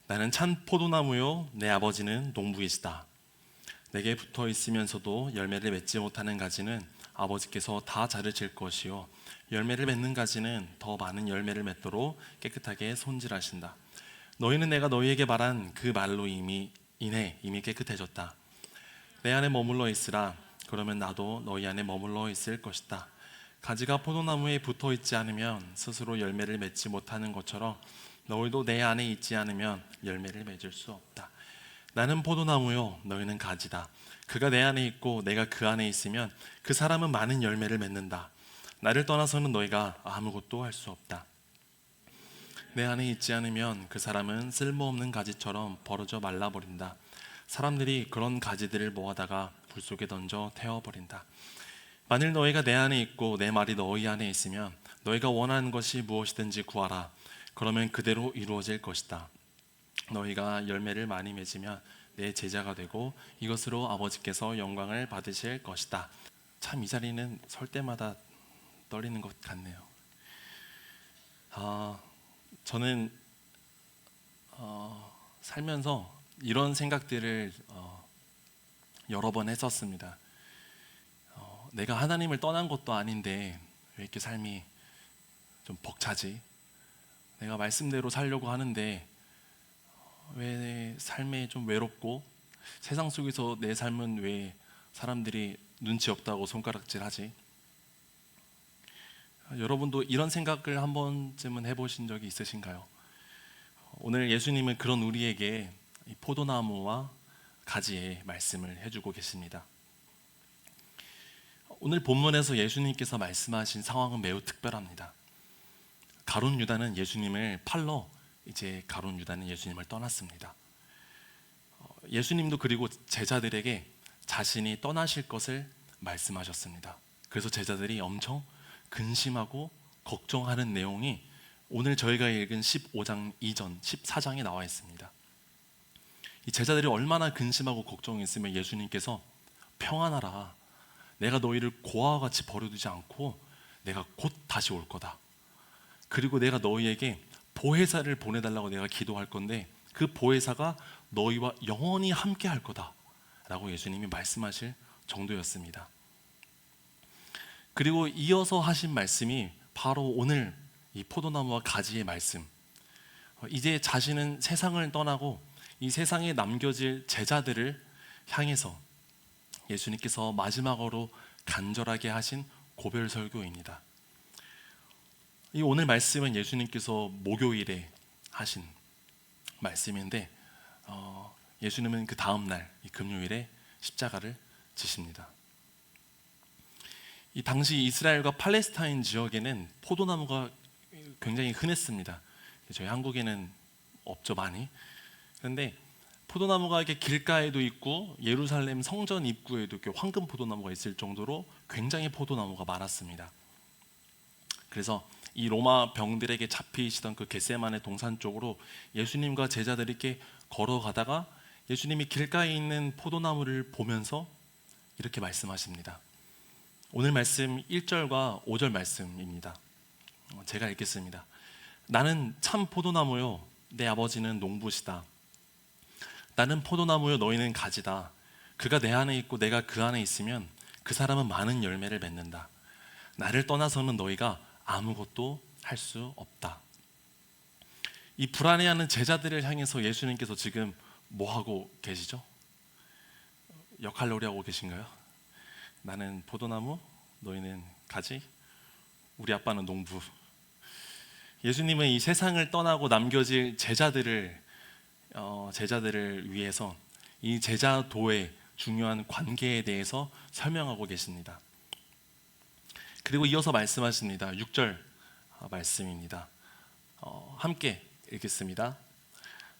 나는 참 포도나무요 내 아버지는 농부이시다. 내게 붙어 있으면서도 열매를 맺지 못하는 가지는 아버지께서 다 자르실 것이요 열매를 맺는 가지는 더 많은 열매를 맺도록 깨끗하게 손질하신다. 너희는 내가 너희에게 말한 그 말로 이미 깨끗해졌다. 내 안에 머물러 있으라. 그러면 나도 너희 안에 머물러 있을 것이다. 가지가 포도나무에 붙어 있지 않으면 스스로 열매를 맺지 못하는 것처럼 너희도 내 안에 있지 않으면 열매를 맺을 수 없다. 나는 포도나무요 너희는 가지다. 그가 내 안에 있고 내가 그 안에 있으면 그 사람은 많은 열매를 맺는다. 나를 떠나서는 너희가 아무것도 할 수 없다. 내 안에 있지 않으면 그 사람은 쓸모없는 가지처럼 벌어져 말라버린다. 사람들이 그런 가지들을 모아다가 불 속에 던져 태워버린다. 만일 너희가 내 안에 있고 내 말이 너희 안에 있으면 너희가 원하는 것이 무엇이든지 구하라. 그러면 그대로 이루어질 것이다. 너희가 열매를 많이 맺으면 내 제자가 되고 이것으로 아버지께서 영광을 받으실 것이다. 참 이 자리는 설 때마다 떨리는 것 같네요. 저는 살면서 이런 생각들을 여러 번 했었습니다. 내가 하나님을 떠난 것도 아닌데 왜 이렇게 삶이 좀 벅차지? 내가 말씀대로 살려고 하는데 왜 내 삶에 좀 외롭고 세상 속에서 내 삶은 왜 사람들이 눈치 없다고 손가락질하지? 여러분도 이런 생각을 한 번쯤은 해보신 적이 있으신가요? 오늘 예수님은 그런 우리에게 이 포도나무와 가지의 말씀을 해주고 계십니다. 오늘 본문에서 예수님께서 말씀하신 상황은 매우 특별합니다. 가룟 유다는 예수님을 팔러 이제 가룟 유다는 예수님을 떠났습니다. 예수님도 그리고 제자들에게 자신이 떠나실 것을 말씀하셨습니다. 그래서 제자들이 엄청 근심하고 걱정하는 내용이 오늘 저희가 읽은 15장 이전 14장에 나와 있습니다. 이 제자들이 얼마나 근심하고 걱정했으면 예수님께서 평안하라. 내가 너희를 고아와 같이 버려두지 않고 내가 곧 다시 올 거다. 그리고 내가 너희에게 보혜사를 보내달라고 내가 기도할 건데 그 보혜사가 너희와 영원히 함께 할 거다 라고 예수님이 말씀하실 정도였습니다. 그리고 이어서 하신 말씀이 바로 오늘 이 포도나무와 가지의 말씀. 이제 자신은 세상을 떠나고 이 세상에 남겨질 제자들을 향해서 예수님께서 마지막으로 간절하게 하신 고별 설교입니다. 이 오늘 말씀은 예수님께서 목요일에 하신 말씀인데 예수님은 그 다음 날 금요일에 십자가를 지십니다. 이 당시 이스라엘과 팔레스타인 지역에는 포도나무가 굉장히 흔했습니다. 저희 한국에는 없죠 많이. 그런데 포도나무가 이렇게 길가에도 있고 예루살렘 성전 입구에도 이렇게 황금 포도나무가 있을 정도로 굉장히 포도나무가 많았습니다. 그래서 이 로마 병들에게 잡히시던 그 겟세마네 동산 쪽으로 예수님과 제자들이 이렇게 걸어가다가 예수님이 길가에 있는 포도나무를 보면서 이렇게 말씀하십니다. 오늘 말씀 1절과 5절 말씀입니다. 제가 읽겠습니다. 나는 참 포도나무요 내 아버지는 농부시다. 나는 포도나무요 너희는 가지다. 그가 내 안에 있고 내가 그 안에 있으면 그 사람은 많은 열매를 맺는다. 나를 떠나서는 너희가 아무것도 할 수 없다. 이 불안해하는 제자들을 향해서 예수님께서 지금 뭐 하고 계시죠? 역할놀이 하고 계신가요? 나는 포도나무, 너희는 가지, 우리 아빠는 농부. 예수님은 이 세상을 떠나고 남겨질 제자들을 위해서 이 제자도의 중요한 관계에 대해서 설명하고 계십니다. 그리고 이어서 말씀하십니다. 6절 말씀입니다. 함께 읽겠습니다.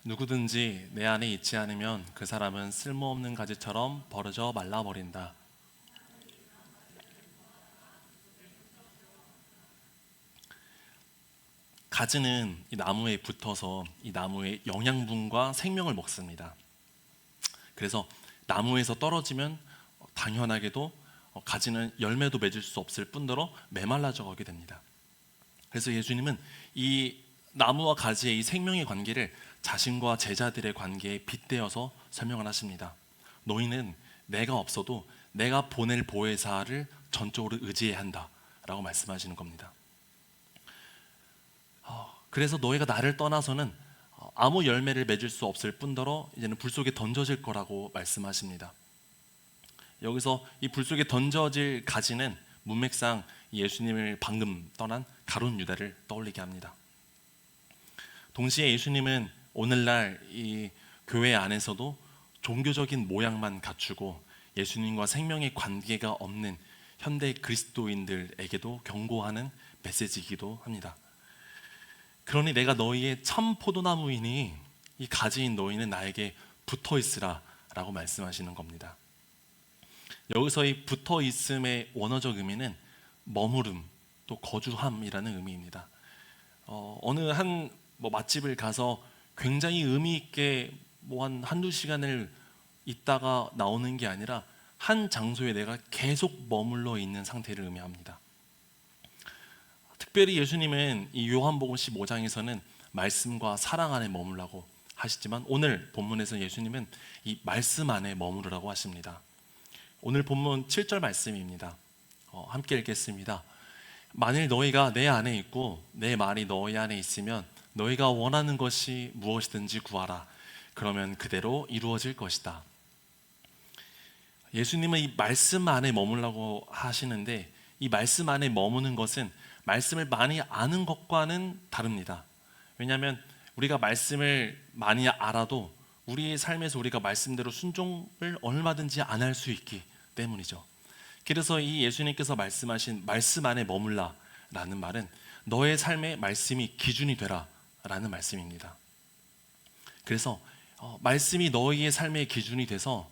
누구든지 내 안에 있지 않으면 그 사람은 쓸모없는 가지처럼 벌어져 말라버린다. 가지는 이 나무에 붙어서 이 나무의 영양분과 생명을 먹습니다. 그래서 나무에서 떨어지면 당연하게도 가지는 열매도 맺을 수 없을 뿐더러 메말라져 가게 됩니다. 그래서 예수님은 이 나무와 가지의 이 생명의 관계를 자신과 제자들의 관계에 빗대어서 설명을 하십니다. 너희는 내가 없어도 내가 보낼 보혜사를 전적으로 의지해야 한다라고 말씀하시는 겁니다. 그래서 너희가 나를 떠나서는 아무 열매를 맺을 수 없을 뿐더러 이제는 불 속에 던져질 거라고 말씀하십니다. 여기서 이 불 속에 던져질 가지는 문맥상 예수님을 방금 떠난 가룟 유다를 떠올리게 합니다. 동시에 예수님은 오늘날 이 교회 안에서도 종교적인 모양만 갖추고 예수님과 생명의 관계가 없는 현대 그리스도인들에게도 경고하는 메시지이기도 합니다. 그러니 내가 너희의 참 포도나무이니 이 가지인 너희는 나에게 붙어 있으라 라고 말씀하시는 겁니다. 여기서 이 붙어 있음의 원어적 의미는 머무름, 또 거주함이라는 의미입니다. 어느 한 맛집을 가서 굉장히 의미 있게 한두 시간을 있다가 나오는 게 아니라 한 장소에 내가 계속 머물러 있는 상태를 의미합니다. 특별히 예수님은 이 요한복음 15장에서는 말씀과 사랑 안에 머물라고 하시지만 오늘 본문에서 예수님은 이 말씀 안에 머무르라고 하십니다. 오늘 본문 7절 말씀입니다. 함께 읽겠습니다. 만일 너희가 내 안에 있고 내 말이 너희 안에 있으면 너희가 원하는 것이 무엇이든지 구하라. 그러면 그대로 이루어질 것이다. 예수님은 이 말씀 안에 머물라고 하시는데 이 말씀 안에 머무는 것은 말씀을 많이 아는 것과는 다릅니다. 왜냐하면 우리가 말씀을 많이 알아도 우리의 삶에서 우리가 말씀대로 순종을 얼마든지 안 할 수 있기 때문이죠. 그래서 이 예수님께서 말씀하신 말씀 안에 머물라 라는 말은 너의 삶의 말씀이 기준이 되라 라는 말씀입니다. 그래서 말씀이 너희의 삶의 기준이 돼서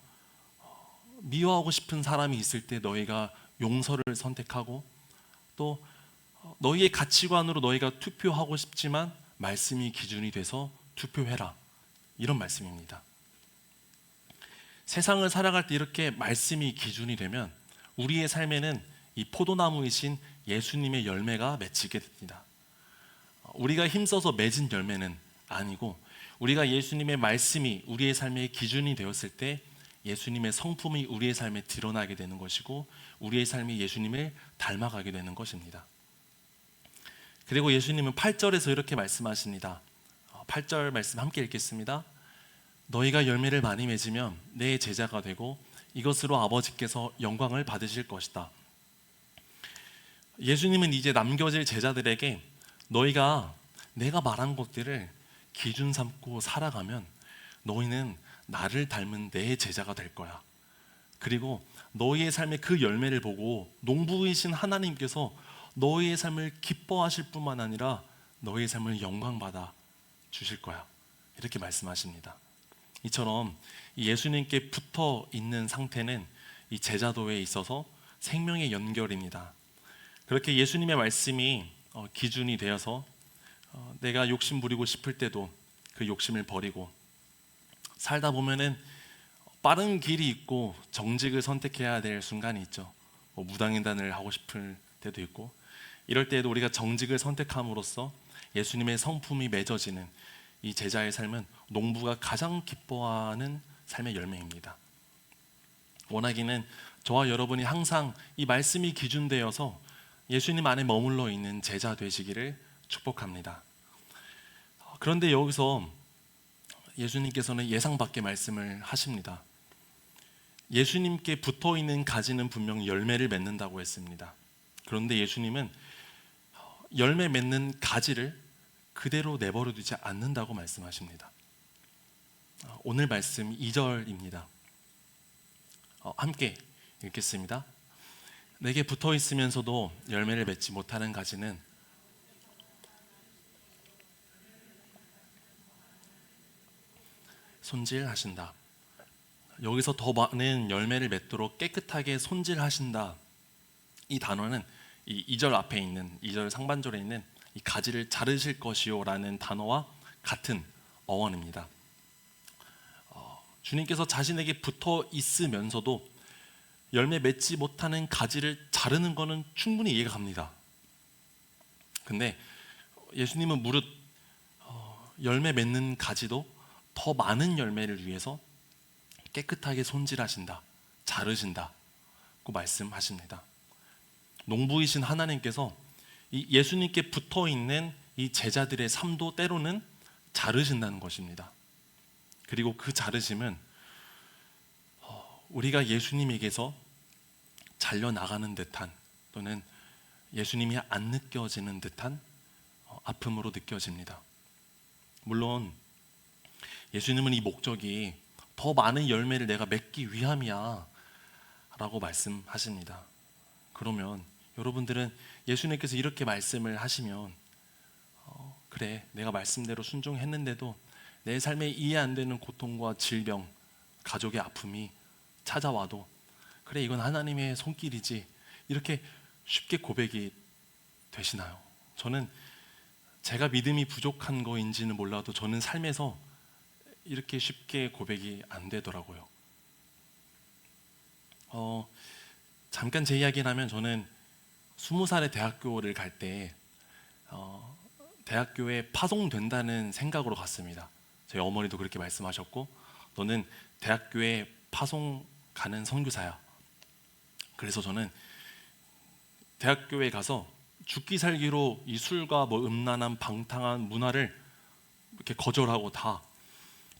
미워하고 싶은 사람이 있을 때 너희가 용서를 선택하고 또 너희의 가치관으로 너희가 투표하고 싶지만 말씀이 기준이 돼서 투표해라 이런 말씀입니다. 세상을 살아갈 때 이렇게 말씀이 기준이 되면 우리의 삶에는 이 포도나무이신 예수님의 열매가 맺히게 됩니다. 우리가 힘써서 맺은 열매는 아니고 우리가 예수님의 말씀이 우리의 삶의 기준이 되었을 때 예수님의 성품이 우리의 삶에 드러나게 되는 것이고 우리의 삶이 예수님을 닮아가게 되는 것입니다. 그리고 예수님은 8절에서 이렇게 말씀하십니다. 8절 말씀 함께 읽겠습니다. 너희가 열매를 많이 맺으면 내 제자가 되고 이것으로 아버지께서 영광을 받으실 것이다. 예수님은 이제 남겨질 제자들에게 너희가 내가 말한 것들을 기준 삼고 살아가면 너희는 나를 닮은 내 제자가 될 거야. 그리고 너희의 삶의 그 열매를 보고 농부이신 하나님께서 너희의 삶을 기뻐하실 뿐만 아니라 너희의 삶을 영광받아 주실 거야. 이렇게 말씀하십니다. 이처럼 예수님께 붙어 있는 상태는 이 제자도에 있어서 생명의 연결입니다. 그렇게 예수님의 말씀이 기준이 되어서 내가 욕심 부리고 싶을 때도 그 욕심을 버리고 살다 보면은 빠른 길이 있고 정직을 선택해야 될 순간이 있죠. 무당횡단을 하고 싶을 때도 있고 이럴 때에도 우리가 정직을 선택함으로써 예수님의 성품이 맺어지는 이 제자의 삶은 농부가 가장 기뻐하는 삶의 열매입니다. 원하기는 저와 여러분이 항상 이 말씀이 기준되어서 예수님 안에 머물러 있는 제자 되시기를 축복합니다. 그런데 여기서 예수님께서는 예상 밖의 말씀을 하십니다. 예수님께 붙어 있는 가지는 분명 열매를 맺는다고 했습니다. 그런데 예수님은 열매 맺는 가지를 그대로 내버려 두지 않는다고 말씀하십니다. 오늘 말씀 2절입니다. 함께 읽겠습니다. 내게 붙어 있으면서도 열매를 맺지 못하는 가지는 손질하신다. 여기서 더 많은 열매를 맺도록 깨끗하게 손질하신다. 이 단어는 이 2절 앞에 있는 2절 상반절에 있는 이 가지를 자르실 것이요 라는 단어와 같은 어원입니다. 주님께서 자신에게 붙어 있으면서도 열매 맺지 못하는 가지를 자르는 것은 충분히 이해가 갑니다. 근데 예수님은 무릇 열매 맺는 가지도 더 많은 열매를 위해서 깨끗하게 손질하신다, 자르신다고 말씀하십니다. 농부이신 하나님께서 이 예수님께 붙어 있는 이 제자들의 삶도 때로는 자르신다는 것입니다. 그리고 그 자르심은 우리가 예수님에게서 잘려나가는 듯한, 또는 예수님이 안 느껴지는 듯한 아픔으로 느껴집니다. 물론 예수님은 이 목적이 더 많은 열매를 내가 맺기 위함이야 라고 말씀하십니다. 그러면 여러분들은 예수님께서 이렇게 말씀을 하시면 그래, 내가 말씀대로 순종했는데도 내 삶에 이해 안 되는 고통과 질병, 가족의 아픔이 찾아와도 그래, 이건 하나님의 손길이지, 이렇게 쉽게 고백이 되시나요? 저는 제가 믿음이 부족한 거인지는 몰라도 저는 삶에서 이렇게 쉽게 고백이 안 되더라고요. 잠깐 제 이야기를 하면, 저는 20살에 대학교를 갈 때 대학교에 파송된다는 생각으로 갔습니다. 저희 어머니도 그렇게 말씀하셨고, 너는 대학교에 파송 가는 선교사야. 그래서 저는 대학교에 가서 죽기 살기로 이 술과 음란한 방탕한 문화를 이렇게 거절하고 다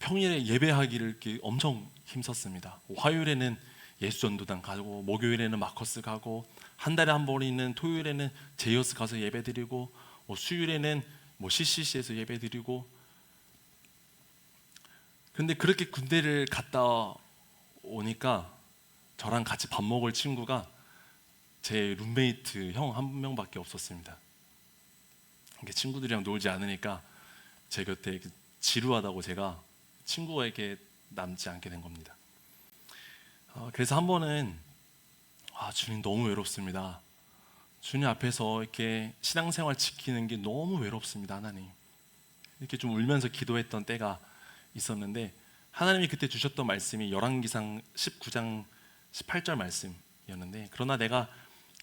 평일에 예배하기를 이렇게 엄청 힘썼습니다. 화요일에는 예수전도단 가고, 목요일에는 마커스 가고, 한 달에 한 번이는 토요일에는 제이어스 가서 예배드리고, 수요일에는 CCC에서 예배드리고. 근데 그렇게 군대를 갔다 오니까 저랑 같이 밥 먹을 친구가 제 룸메이트 형 한 명밖에 없었습니다. 친구들이랑 놀지 않으니까 제 곁에 지루하다고 제가 친구에게 남지 않게 된 겁니다. 그래서 한 번은 주님, 너무 외롭습니다. 주님 앞에서 이렇게 신앙생활 지키는 게 너무 외롭습니다, 하나님. 이렇게 좀 울면서 기도했던 때가 있었는데, 하나님이 그때 주셨던 말씀이 열왕기상 19장 18절 말씀이었는데, 그러나 내가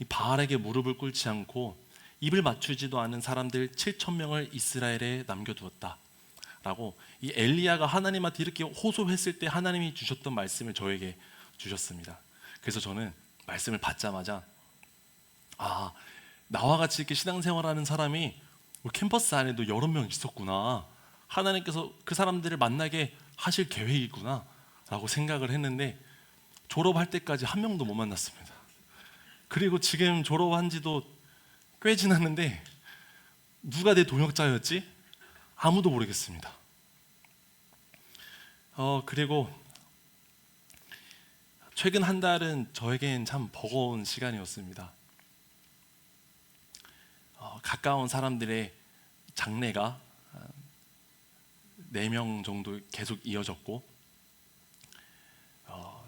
이 바알에게 무릎을 꿇지 않고 입을 맞추지도 않은 사람들 7,000명을 이스라엘에 남겨두었다 라고, 이 엘리야가 하나님한테 이렇게 호소했을 때 하나님이 주셨던 말씀을 저에게 주셨습니다. 그래서 저는 말씀을 받자마자 나와 같이 이렇게 신앙생활하는 사람이 캠퍼스 안에도 여러 명 있었구나, 하나님께서 그 사람들을 만나게 하실 계획이구나 라고 생각을 했는데, 졸업할 때까지 한 명도 못 만났습니다. 그리고 지금 졸업한 지도 꽤 지났는데 누가 내 동역자였지? 아무도 모르겠습니다. 그리고 최근 한 달은 저에겐 참 버거운 시간이었습니다. 가까운 사람들의 장례가 4명 정도 계속 이어졌고,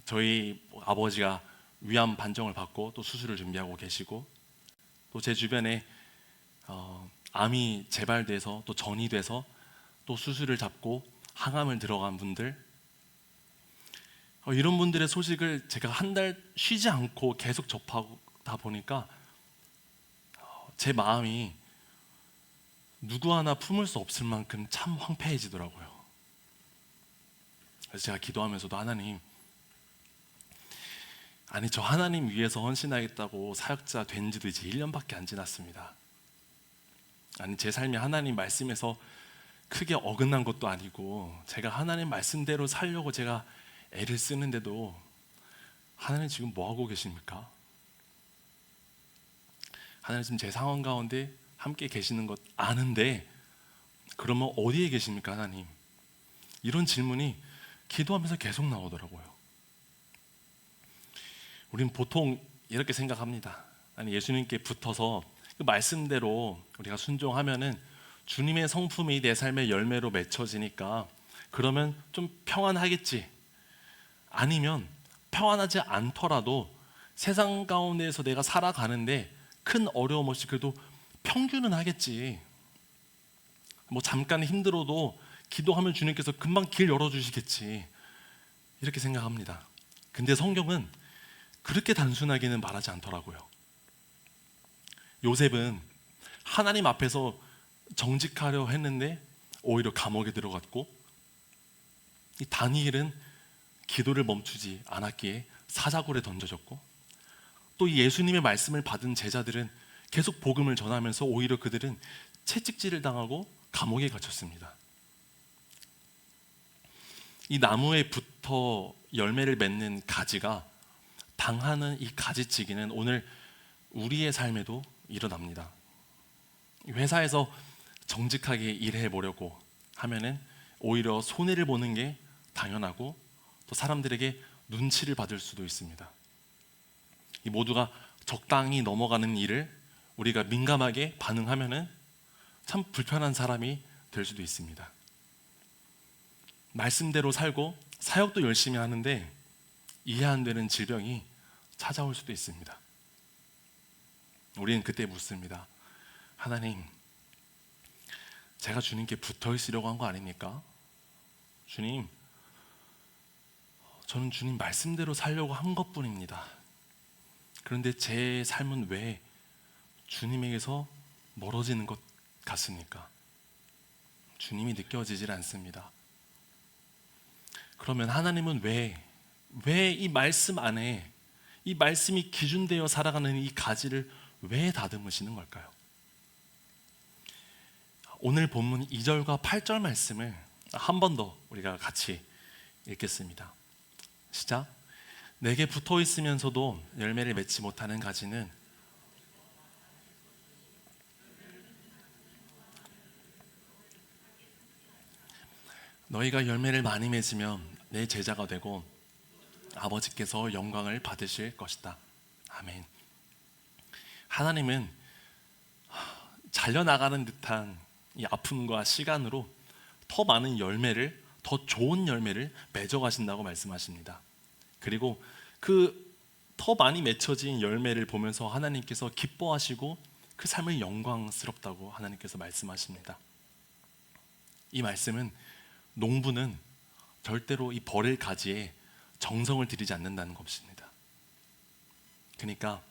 저희 아버지가 위암 판정을 받고 또 수술을 준비하고 계시고, 또 제 주변에 암이 재발돼서 또 전이 돼서 또 수술을 잡고 항암을 들어간 분들, 이런 분들의 소식을 제가 한 달 쉬지 않고 계속 접하다 보니까 제 마음이 누구 하나 품을 수 없을 만큼 참 황폐해지더라고요. 그래서 제가 기도하면서도, 하나님, 저 하나님 위해서 헌신하겠다고 사역자 된 지도 이제 1년밖에 안 지났습니다. 제 삶이 하나님 말씀에서 크게 어긋난 것도 아니고, 제가 하나님 말씀대로 살려고 제가 애를 쓰는데도 하나님 지금 뭐 하고 계십니까? 하나님 지금 제 상황 가운데 함께 계시는 것 아는데 그러면 어디에 계십니까, 하나님? 이런 질문이 기도하면서 계속 나오더라고요. 우리는 보통 이렇게 생각합니다. 예수님께 붙어서 그 말씀대로 우리가 순종하면은 주님의 성품이 내 삶의 열매로 맺혀지니까 그러면 좀 평안하겠지. 아니면 평안하지 않더라도 세상 가운데에서 내가 살아가는데 큰 어려움 없이 그래도 평균은 하겠지. 잠깐 힘들어도 기도하면 주님께서 금방 길 열어주시겠지. 이렇게 생각합니다. 근데 성경은 그렇게 단순하게는 말하지 않더라고요. 요셉은 하나님 앞에서 정직하려 했는데 오히려 감옥에 들어갔고, 이 다니엘은 기도를 멈추지 않았기에 사자굴에 던져졌고, 또 이 예수님의 말씀을 받은 제자들은 계속 복음을 전하면서 오히려 그들은 채찍질을 당하고 감옥에 갇혔습니다. 이 나무에 붙어 열매를 맺는 가지가 당하는 이 가지치기는 오늘 우리의 삶에도 일어납니다. 회사에서 정직하게 일해 보려고 하면은 오히려 손해를 보는 게 당연하고, 또 사람들에게 눈치를 받을 수도 있습니다. 이 모두가 적당히 넘어가는 일을 우리가 민감하게 반응하면은 참 불편한 사람이 될 수도 있습니다. 말씀대로 살고 사역도 열심히 하는데 이해 안 되는 질병이 찾아올 수도 있습니다. 우리는 그때 묻습니다. 하나님, 제가 주님께 붙어 있으려고 한 거 아닙니까? 주님, 저는 주님 말씀대로 살려고 한 것뿐입니다. 그런데 제 삶은 왜 주님에게서 멀어지는 것 같습니까? 주님이 느껴지질 않습니다. 그러면 하나님은 왜 이 말씀 안에, 이 말씀이 기준되어 살아가는 이 가지를 왜 다듬으시는 걸까요? 오늘 본문 2절과 8절 말씀을 한 번 더 우리가 같이 읽겠습니다. 시작. 내게 붙어 있으면서도 열매를 맺지 못하는 가지는 너희가 열매를 많이 맺으면 내 제자가 되고 아버지께서 영광을 받으실 것이다. 아멘. 하나님은 잘려나가는 듯한 이 아픔과 시간으로 더 많은 열매를, 더 좋은 열매를 맺어가신다고 말씀하십니다. 그리고 그 더 많이 맺혀진 열매를 보면서 하나님께서 기뻐하시고 그 삶을 영광스럽다고 하나님께서 말씀하십니다. 이 말씀은 농부는 절대로 이 버릴 가지에 정성을 들이지 않는다는 것입니다. 그러니까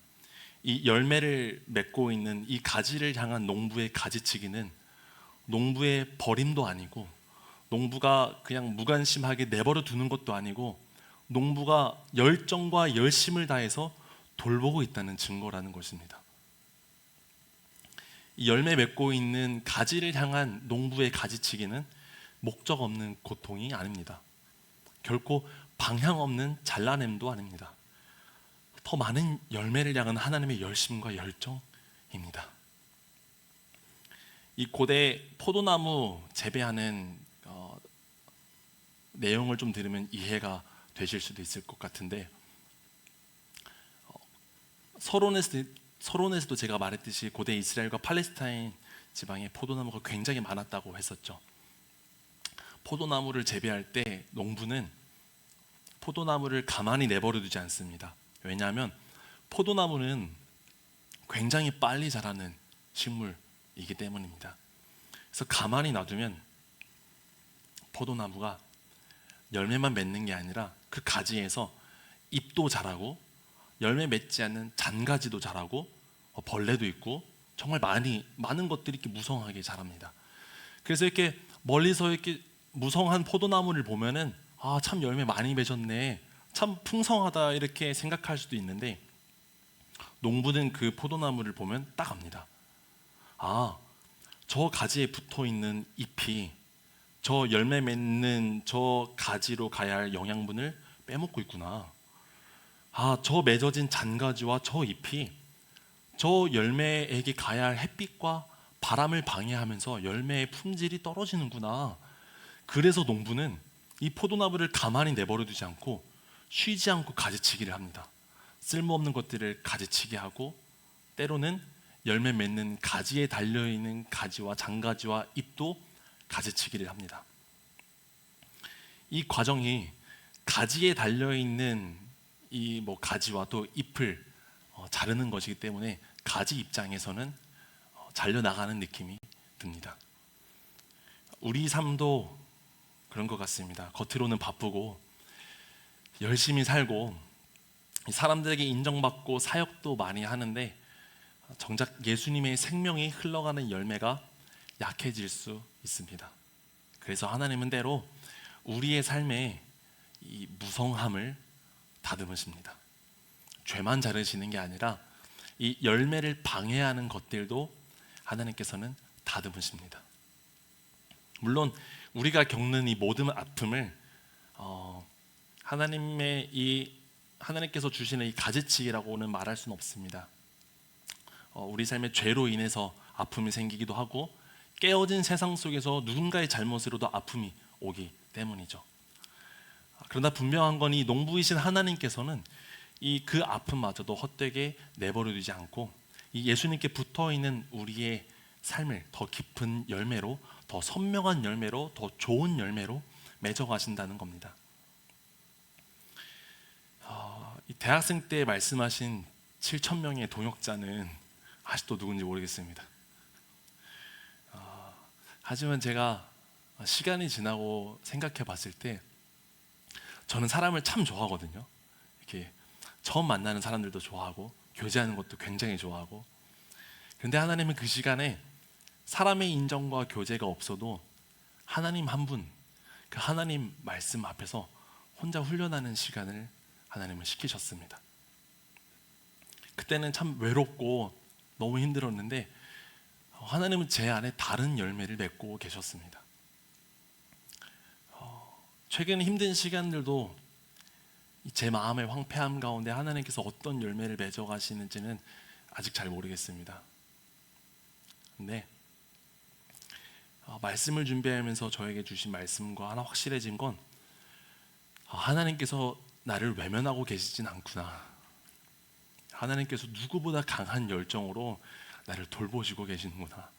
이 열매를 맺고 있는 이 가지를 향한 농부의 가지치기는 농부의 버림도 아니고, 농부가 그냥 무관심하게 내버려 두는 것도 아니고, 농부가 열정과 열심을 다해서 돌보고 있다는 증거라는 것입니다. 이 열매 맺고 있는 가지를 향한 농부의 가지치기는 목적 없는 고통이 아닙니다. 결코 방향 없는 잘라냄도 아닙니다. 더 많은 열매를 향한 하나님의 열심과 열정입니다. 이 고대 포도나무 재배하는 내용을 좀 들으면 이해가 되실 수도 있을 것 같은데, 서론에서도 제가 말했듯이 고대 이스라엘과 팔레스타인 지방에 포도나무가 굉장히 많았다고 했었죠. 포도나무를 재배할 때 농부는 포도나무를 가만히 내버려 두지 않습니다. 왜냐하면 포도나무는 굉장히 빨리 자라는 식물이기 때문입니다. 그래서 가만히 놔두면 포도나무가 열매만 맺는 게 아니라 그 가지에서 잎도 자라고, 열매 맺지 않는 잔가지도 자라고, 벌레도 있고, 정말 많은 것들이 이렇게 무성하게 자랍니다. 그래서 이렇게 멀리서 이렇게 무성한 포도나무를 보면은 참 열매 많이 맺었네, 참 풍성하다 이렇게 생각할 수도 있는데, 농부는 그 포도나무를 보면 딱 압니다. 저 가지에 붙어 있는 잎이 저 열매 맺는 저 가지로 가야 할 영양분을 빼먹고 있구나. 저 맺어진 잔가지와 저 잎이 저 열매에게 가야 할 햇빛과 바람을 방해하면서 열매의 품질이 떨어지는구나. 그래서 농부는 이 포도나무를 가만히 내버려 두지 않고 쉬지 않고 가지치기를 합니다. 쓸모없는 것들을 가지치기 하고, 때로는 열매 맺는 가지에 달려있는 가지와 장가지와 잎도 가지치기를 합니다. 이 과정이 가지에 달려있는 이 가지와 또 잎을 자르는 것이기 때문에 가지 입장에서는 잘려나가는 느낌이 듭니다. 우리 삶도 그런 것 같습니다. 겉으로는 바쁘고 열심히 살고 사람들에게 인정받고 사역도 많이 하는데, 정작 예수님의 생명이 흘러가는 열매가 약해질 수 있습니다. 그래서 하나님은 때로 우리의 삶에 이 무성함을 다듬으십니다. 죄만 자르시는 게 아니라 이 열매를 방해하는 것들도 하나님께서는 다듬으십니다. 물론 우리가 겪는 이 모든 아픔을 하나님께서 주시는 이 가지치기라고는 말할 수는 없습니다. 우리 삶의 죄로 인해서 아픔이 생기기도 하고 깨어진 세상 속에서 누군가의 잘못으로도 아픔이 오기 때문이죠. 그러나 분명한 건 이 농부이신 하나님께서는 그 아픔마저도 헛되게 내버려두지 않고 이 예수님께 붙어있는 우리의 삶을 더 깊은 열매로, 더 선명한 열매로, 더 좋은 열매로 맺어가신다는 겁니다. 이 대학생 때 말씀하신 7,000명의 동역자는 아직도 누군지 모르겠습니다. 하지만 제가 시간이 지나고 생각해 봤을 때 저는 사람을 참 좋아하거든요. 이렇게 처음 만나는 사람들도 좋아하고 교제하는 것도 굉장히 좋아하고, 그런데 하나님은 그 시간에 사람의 인정과 교제가 없어도 하나님 한 분, 그 하나님 말씀 앞에서 혼자 훈련하는 시간을 하나님은 시키셨습니다. 그때는 참 외롭고 너무 힘들었는데 하나님은 제 안에 다른 열매를 맺고 계셨습니다. 최근 힘든 시간들도 제 마음의 황폐함 가운데 하나님께서 어떤 열매를 맺어 가시는지는 아직 잘 모르겠습니다. 근데 말씀을 준비하면서 저에게 주신 말씀과 하나 확실해진 건 하나님께서 나를 외면하고 계시진 않구나. 하나님께서 누구보다 강한 열정으로 나를 돌보시고 계시는구나.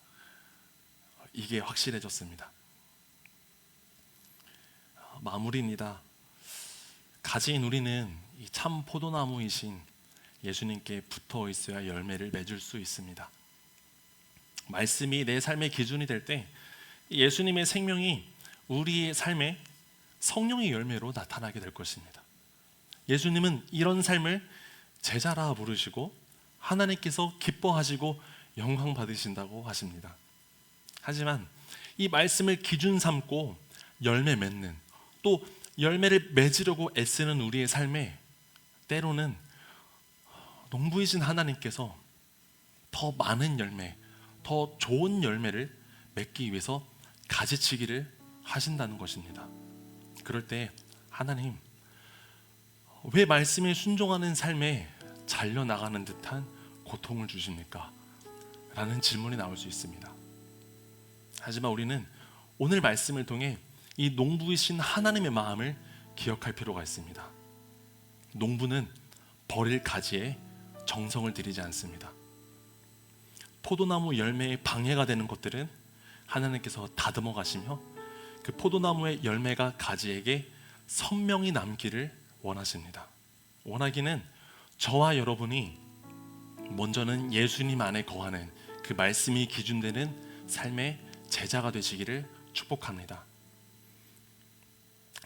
이게 확실해졌습니다. 마무리입니다. 가진 우리는 이 참 포도나무이신 예수님께 붙어 있어야 열매를 맺을 수 있습니다. 말씀이 내 삶의 기준이 될 때 예수님의 생명이 우리의 삶에 성령의 열매로 나타나게 될 것입니다. 예수님은 이런 삶을 제자라 부르시고 하나님께서 기뻐하시고 영광 받으신다고 하십니다. 하지만 이 말씀을 기준 삼고 열매 맺는, 또 열매를 맺으려고 애쓰는 우리의 삶에 때로는 농부이신 하나님께서 더 많은 열매, 더 좋은 열매를 맺기 위해서 가지치기를 하신다는 것입니다. 그럴 때 하나님, 왜 말씀에 순종하는 삶에 잘려나가는 듯한 고통을 주십니까? 라는 질문이 나올 수 있습니다. 하지만 우리는 오늘 말씀을 통해 이 농부이신 하나님의 마음을 기억할 필요가 있습니다. 농부는 버릴 가지에 정성을 들이지 않습니다. 포도나무 열매에 방해가 되는 것들은 하나님께서 다듬어 가시며 그 포도나무의 열매가 가지에게 선명히 남기를 원하십니다. 원하기는 저와 여러분이 먼저는 예수님 안에 거하는 그 말씀이 기준되는 삶의 제자가 되시기를 축복합니다.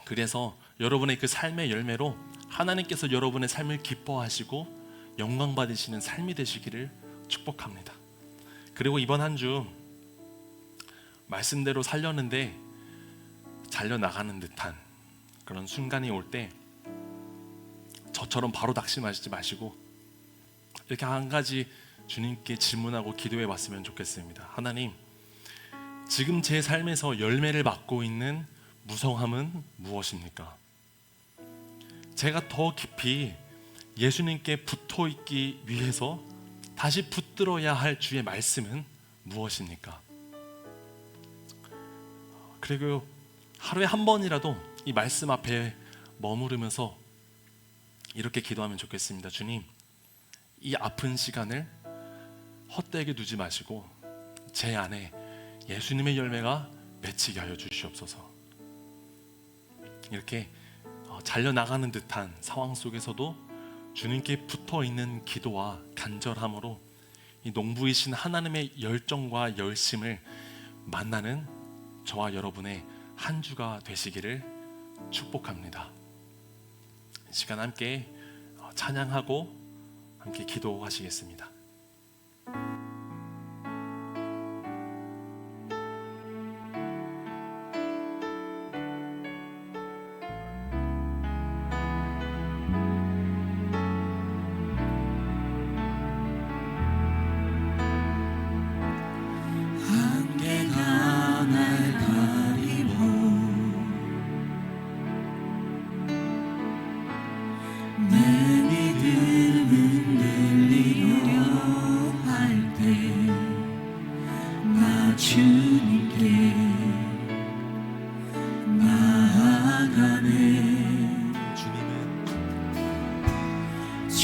그래서 여러분의 그 삶의 열매로 하나님께서 여러분의 삶을 기뻐하시고 영광 받으시는 삶이 되시기를 축복합니다. 그리고 이번 한 주 말씀대로 살려는데 잘려나가는 듯한 그런 순간이 올 때 저처럼 바로 낙심하시지 마시고 이렇게 한 가지 주님께 질문하고 기도해 봤으면 좋겠습니다. 하나님, 지금 제 삶에서 열매를 맡고 있는 무성함은 무엇입니까? 제가 더 깊이 예수님께 붙어 있기 위해서 다시 붙들어야 할 주의 말씀은 무엇입니까? 그리고 하루에 한 번이라도 이 말씀 앞에 머무르면서 이렇게 기도하면 좋겠습니다. 주님, 이 아픈 시간을 헛되게 두지 마시고 제 안에 예수님의 열매가 맺히게 하여 주시옵소서. 이렇게 잘려나가는 듯한 상황 속에서도 주님께 붙어있는 기도와 간절함으로 이 농부이신 하나님의 열정과 열심을 만나는 저와 여러분의 한 주가 되시기를 축복합니다. 이 시간 함께 찬양하고 함께 기도하시겠습니다.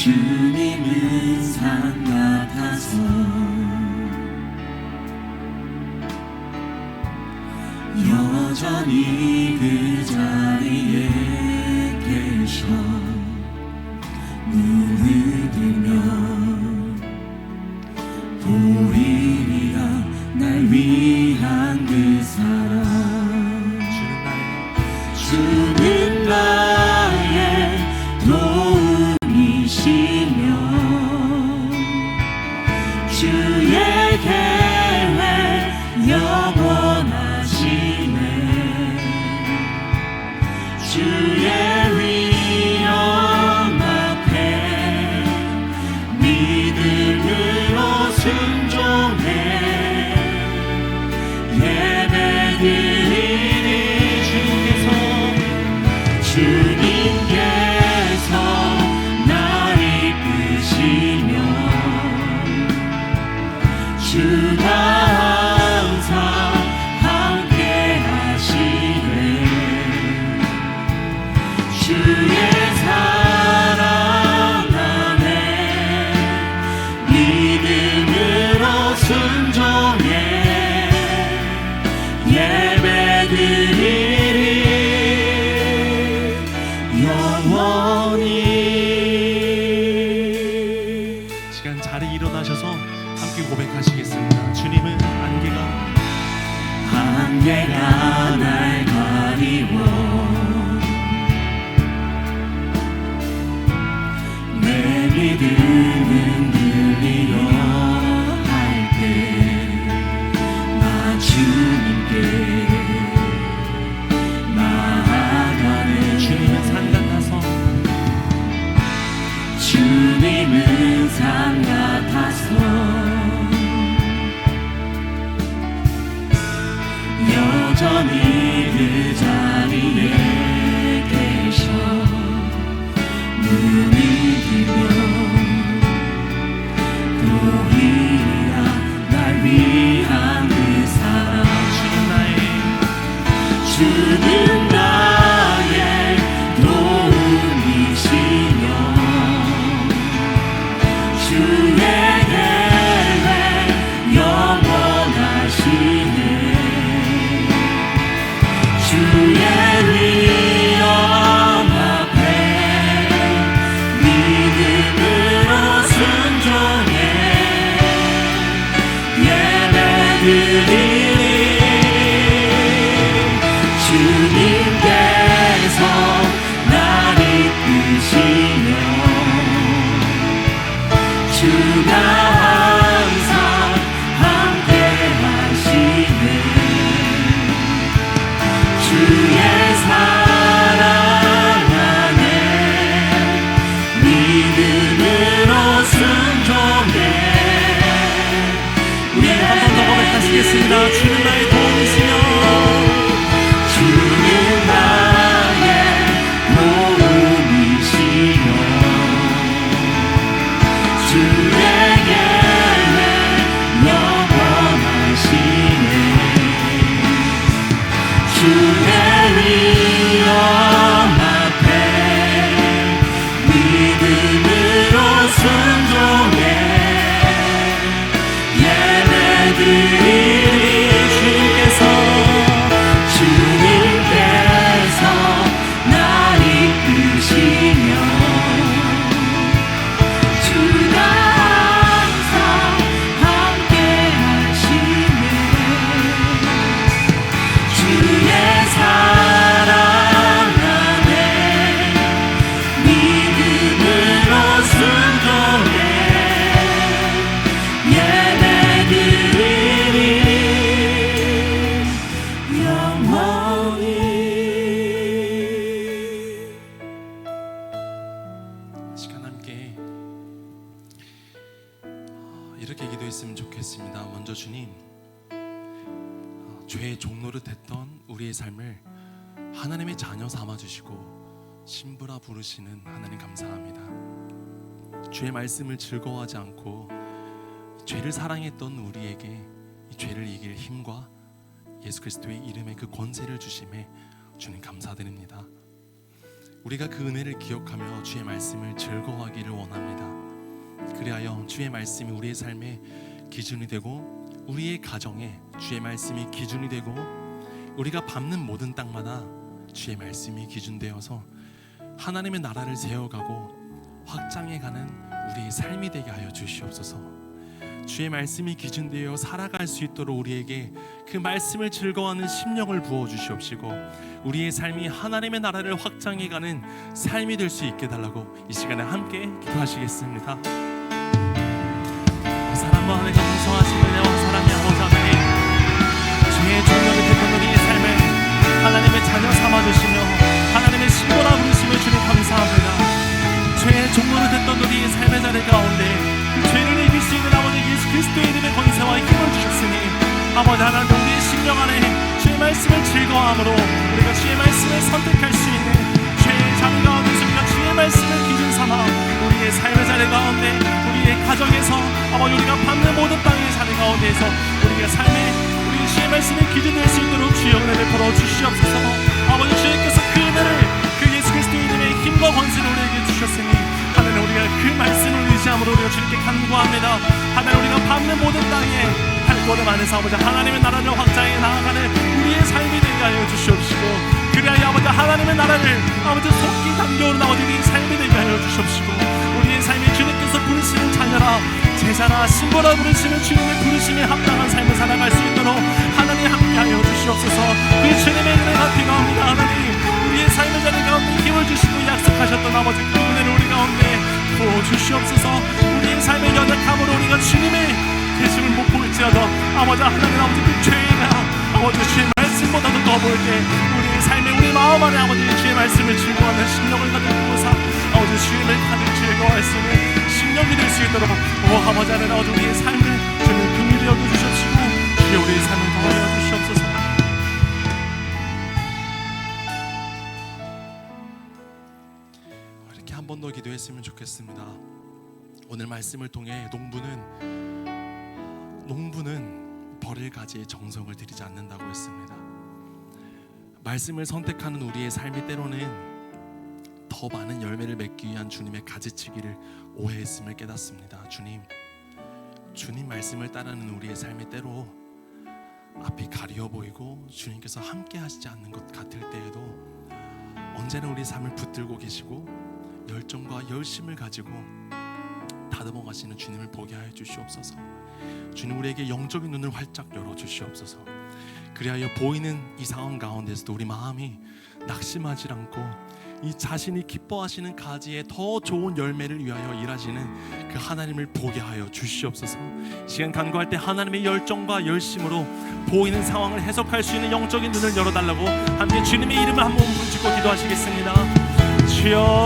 주님은 산 같아서 여전히 그 자리에 계셔 눈을 뜨면 보이리라 날 위한 그 사랑. 주는 나의 도움이시며 주의 계획 영원하시네. 주의 위엄 앞에 믿음으로 순종해 예배드리리. 주님께서 날 이끄시며 주가 항상 함께 하시네. 주의 사랑 안에 믿음으로 순종해 예배드리리. 영원히. 시간 자리 일어나셔서 함께 고백하시겠습니다. 주님은 안개가 날 가리워 내 믿음은 들리려 할 때 나 주님께 나아가네. 주님은 산 같아서 주님은 산 같아서 여전히 그 자리에 계셔 눈을 뜨면 보이리라 날 위한 그 사랑. 주는 나의 도움이시며 주의 계획 영원하시네. 주의 위엄 앞에 믿음으로 순종해 예배드리리. 주님께서 날 이끄시며 주가 항상 함께 하시네. 주의 사랑 안에 믿음으로 순종해. 우리 한 번 더 고백하시겠습니다. 주는 나의 도움이시며 주는 나의 도움이시며 주의 계획 영원하시네. 주의 위엄 앞에 믿음으로 순종해 예배드리리. 주님께서 날 이끄시며 주가 항상 함께 하시네. 주의 사랑 안에 믿음으로 순종해 예배드리리. 영원히. 시간 함께 이렇게 기도했으면 좋겠습니다. 먼저 주님, 죄의 종노릇 했던 우리의 삶을 하나님의 자녀 삼아주시고 신부라 부르시는 하나님 감사합니다. 주의 말씀을 즐거워하지 않고 죄를 사랑했던 우리에게 이 죄를 이길 힘과 예수 그리스도의 이름의 그 권세를 주심에 주님 감사드립니다. 우리가 그 은혜를 기억하며 주의 말씀을 즐거워하기를 원합니다. 그리하여 주의 말씀이 우리의 삶의 기준이 되고 우리의 가정에 주의 말씀이 기준이 되고 우리가 밟는 모든 땅마다 주의 말씀이 기준되어서 하나님의 나라를 세워가고 확장해가는 우리의 삶이 되게 하여 주시옵소서. 주의 말씀이 기준되어 살아갈 수 있도록 우리에게 그 말씀을 즐거워하는 심령을 부어주시옵시고 우리의 삶이 하나님의 나라를 확장해가는 삶이 될 수 있게 달라고 이 시간에 함께 기도하시겠습니다. 사랑과 은혜가 풍성하신 은혜와 사랑의 아버지 하나님, 주의 종려를 베푼 우리의 삶을 하나님의 자녀 삼아주시며 하나님의 신부라 부르시며 주님 감사합니다. 주의 종로를 듣던 우리의 삶의 자리 가운데 그 죄를 이길 수 있는 아버지 예수 그리스도의 이름의 권세와 힘을 주셨으니 아버지 하나님 우리의 심령 안에 주의 말씀을 즐거워함으로 우리가 주의 말씀을 선택할 수 있는 죄의 자리 가운데서 우리가 주의 말씀을 기준 삼아 우리의 삶의 자리 가운데 우리의 가정에서 아버지 우리가 밟는 모든 땅의 자리 가운데에서 우리가 우리의 주의 말씀을 기준 될 수 있도록 주의 은혜를 베풀어 주시옵소서. 아버지 주님께서 그 은혜를 그 예수 그리스도의 이름의 힘과 권세를 우리에게 주셨으니 하나님 우리가 그 말씀을 의지함으로 우리가 주님께 간구합니다. 하나님 우리가 밟는 모든 땅에 할 걸음 안에서 아버지 하나님의 나라를 확장해 나아가는 우리의 삶이 되게 하여 주시옵시고 그리하여 아버지 하나님의 나라를 아버지 속히 담겨오는 아버지 우리의 삶이 되게 하여 주시옵시고 우리의 삶이 주님께서 부르시는 자녀라 제자라 신부라 부르시는 주님의 부르심에 합당한 삶을 살아갈 수 있도록 하나님 함께하여 주시옵소서. 그 주님의 은혜가 필요합니다. 하나님 우리의 삶의 자리 가운데 힘을 주시고 약속하셨던 아버지 그 은혜를 우리 가운데 부어주시옵소서. 우리의 삶의 연약함으로 우리가 주님의 계심을 못 볼지라도 아버지 하나님 아버지 그 죄가 아버지 주의 말씀보다도 더 볼 때 우리의 삶에 우리 마음 안에 아버지 주의 말씀을 즐거워하는 심령을 가지고서 아버지 주님을 가득 즐거워할 수 있는 심령이 될 수 있도록 아버지 하나님 아버지 우리의 삶을 주님 긍휼히 여겨주시옵시고 주여 우리의 삶을 더하여 주시옵소서. 이렇게 한 번 더 기도했으면 좋겠습니다. 오늘 말씀을 통해 농부는 벌을 가지에 정성을 들이지 않는다고 했습니다. 말씀을 선택하는 우리의 삶이 때로는 더 많은 열매를 맺기 위한 주님의 가지치기를 오해했음을 깨닫습니다. 주님 말씀을 따르는 우리의 삶이 때로 앞이 가려 보이고 주님께서 함께 하시지 않는 것 같을 때에도 언제나 우리 삶을 붙들고 계시고 열정과 열심을 가지고 다듬어 가시는 주님을 보게 하여 주시옵소서. 주님 우리에게 영적인 눈을 활짝 열어 주시옵소서. 그리하여 보이는 이 상황 가운데서도 우리 마음이 낙심하지 않고 이 자신이 기뻐하시는 가지에 더 좋은 열매를 위하여 일하시는 그 하나님을 보게 하여 주시옵소서. 시간 간구할 때 하나님의 열정과 열심으로 보이는 상황을 해석할 수 있는 영적인 눈을 열어달라고 함께 주님의 이름을 한번 부르짖고 기도하시겠습니다. 주여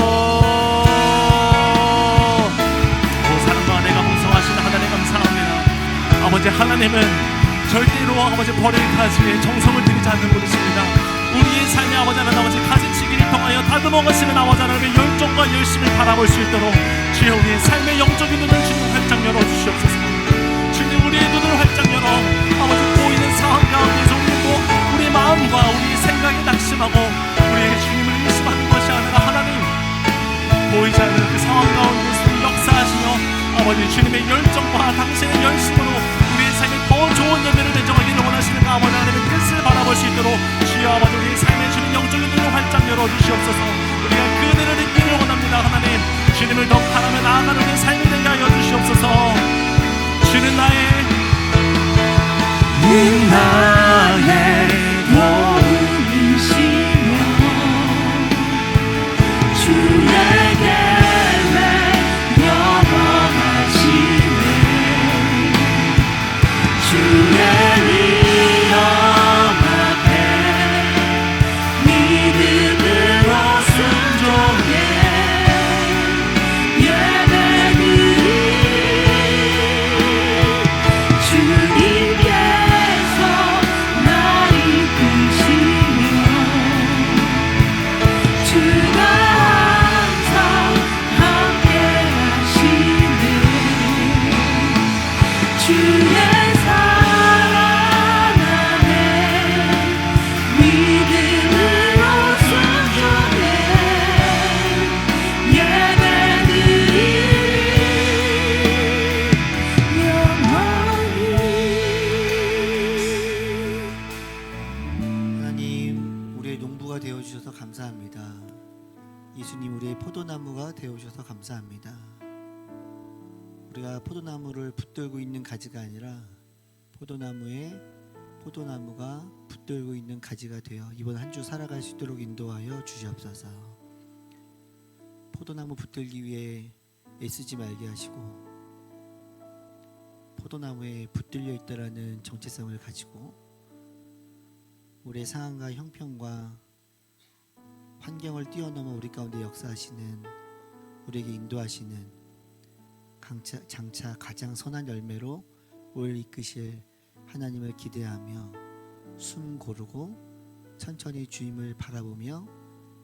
사랑과 은혜가 풍성하신 하나님 감사합니다. 아버지 하나님은 절대로 아버지 벌을 가지에 정성을 들이지 않는 분이십니다. 우리의 삶의 아버지 하나님 아버지 가지치기를 통하여 다듬어 가시는 아버지 하나님의 열정과 열심을 바라볼 수 있도록 주여 우리의 삶의 영적인 눈을 주님 활짝 열어주시옵소서. 주님 우리의 눈을 활짝 열어 아버지 보이는 상황 가운데서 우리의 마음과 우리의 생각이 낙심하고 우리에게 주님을 의심하는 것이 아니라 하나님 보이지 않는 그 상황 가운데서 역사하시며 아버지 주님의 열정과 당신의 열심으로 우리의 삶에 더 좋은 열매를 맺어가기를 원하시는 아버지 하나님의 뜻을 바라볼 수 있도록 주여 아버지 우리의 삶에 주님 영적인 눈을 활짝 열어주시옵소서. 우리가 그 은혜를 느끼기를 원합니다. 하나님 주님을 더 바라며 나아가는 우리의 삶이 되게 하여 주시옵소서. 주는 나의 도움이시며 주의 계획 영원하시네. 주의 위엄 앞에 믿음으로 순종해 예배드리 주님께서 주셔서 감사합니다. 예수님 우리의 포도나무가 되어 주셔서 감사합니다. 우리가 포도나무를 붙들고 있는 가지가 아니라 포도나무가 붙들고 있는 가지가 되어 이번 한 주 살아갈 수 있도록 인도하여 주시옵소서. 포도나무 붙들기 위해 애쓰지 말게 하시고 포도나무에 붙들려 있다라는 정체성을 가지고 우리의 상황과 형편과 환경을 뛰어넘어 우리 가운데 역사하시는, 우리에게 인도하시는 장차 가장 선한 열매로 우리를 이끄실 하나님을 기대하며 숨 고르고 천천히 주님을 바라보며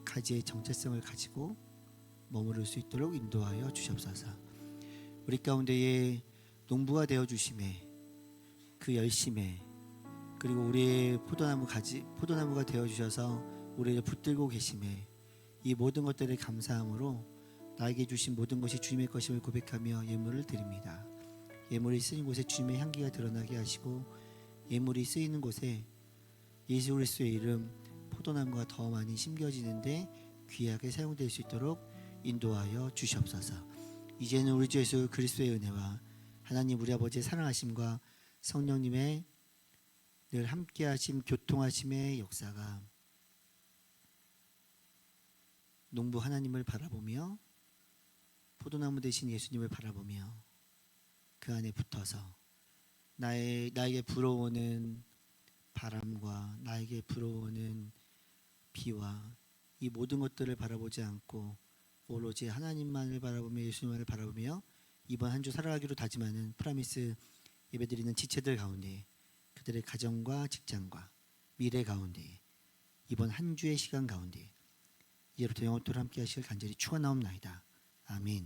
가지의 정체성을 가지고 머무를 수 있도록 인도하여 주시옵소서. 우리 가운데에 농부가 되어 주심에 그 열심에 그리고 우리의 포도나무가 되어 주셔서 우리를 붙들고 계심에 이 모든 것들을 감사함으로 나에게 주신 모든 것이 주님의 것임을 고백하며 예물을 드립니다. 예물이 쓰인 곳에 주님의 향기가 드러나게 하시고 예물이 쓰이는 곳에 예수 그리스도의 이름 포도나무가 더 많이 심겨지는데 귀하게 사용될 수 있도록 인도하여 주시옵소서. 이제는 우리 주 예수 그리스도의 은혜와 하나님 우리 아버지의 사랑하심과 성령님의 늘 함께하심 교통하심의 역사가 농부 하나님을 바라보며 포도나무 되신 예수님을 바라보며 그 안에 붙어서 나에게 불어오는 바람과 나에게 불어오는 비와 이 모든 것들을 바라보지 않고 오로지 하나님만을 바라보며 예수님만을 바라보며 이번 한 주 살아가기로 다짐하는 프라미스 예배드리는 지체들 가운데 그들의 가정과 직장과 미래 가운데 이번 한 주의 시간 가운데 이제부터 영원토록 함께 하실 간절히 축원하옵나이다. 아멘.